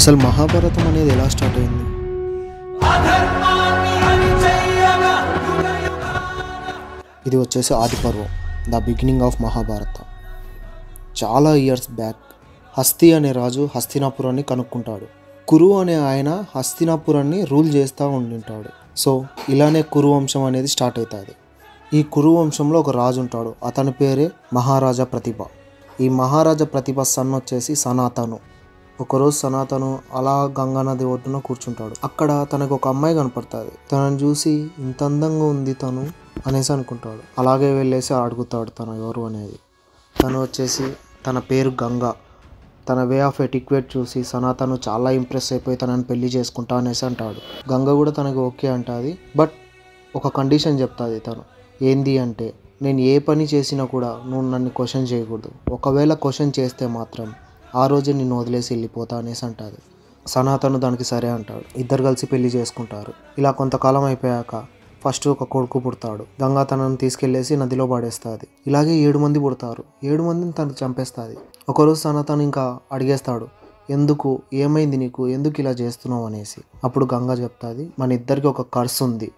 అసలు మహాభారతం అనేది ఎలా స్టార్ట్ అయింది? ఇది వచ్చేసి ఆది పర్వం, ద బిగినింగ్ ఆఫ్ మహాభారత. చాలా ఇయర్స్ బ్యాక్ హస్తి అనే రాజు హస్తినాపురాన్ని కనుక్కుంటాడు. కురు అనే ఆయన హస్తినాపురాన్ని రూల్ చేస్తూ ఉండింటాడు. సో ఇలానే కురు వంశం అనేది స్టార్ట్ అవుతుంది. ఈ కురు వంశంలో ఒక రాజు ఉంటాడు, అతని పేరే మహారాజా ప్రతిభ. ఈ మహారాజా ప్రతిభ సన్ వచ్చేసి సనాతను. ఒకరోజు సనాతను అలా గంగా నది ఒడ్డున కూర్చుంటాడు. అక్కడ తనకు ఒక అమ్మాయి కనపడుతుంది. తనని చూసి ఇంత అందంగా ఉంది తను అనేసి అనుకుంటాడు. అలాగే వెళ్ళేసి అడుగుతాడు తను ఎవరు అనేది. తను వచ్చేసి తన పేరు గంగా. తన వే ఆఫ్ ఎటిక్వేట్ చూసి సనాతను చాలా ఇంప్రెస్ అయిపోయి తనని పెళ్లి చేసుకుంటా అనేసి అంటాడు. గంగ కూడా తనకు ఓకే అంటుంది. బట్ ఒక కండిషన్ చెప్తుంది తను. ఏంది అంటే, నేను ఏ పని చేసినా కూడా నువ్వు నన్ను క్వశ్చన్ చేయకూడదు. ఒకవేళ క్వశ్చన్ చేస్తే మాత్రం ఆ రోజే నిన్ను వదిలేసి వెళ్ళిపోతా అనేసి అంటుంది. సనాతను దానికి సరే అంటాడు. ఇద్దరు కలిసి పెళ్లి చేసుకుంటారు. ఇలా కొంతకాలం అయిపోయాక ఫస్ట్ ఒక కొడుకు పుడతాడు. గంగా తనను తీసుకెళ్లేసి నదిలో పడేస్తుంది. ఇలాగే 7 మంది పుడతారు. 7 మందిని తనకు చంపేస్తుంది. ఒకరోజు సనాతను ఇంకా అడిగేస్తాడు, ఎందుకు, ఏమైంది నీకు, ఎందుకు ఇలా చేస్తున్నావు అనేసి. అప్పుడు గంగా చెప్తుంది, మన ఇద్దరికి ఒక కర్స్ ఉంది,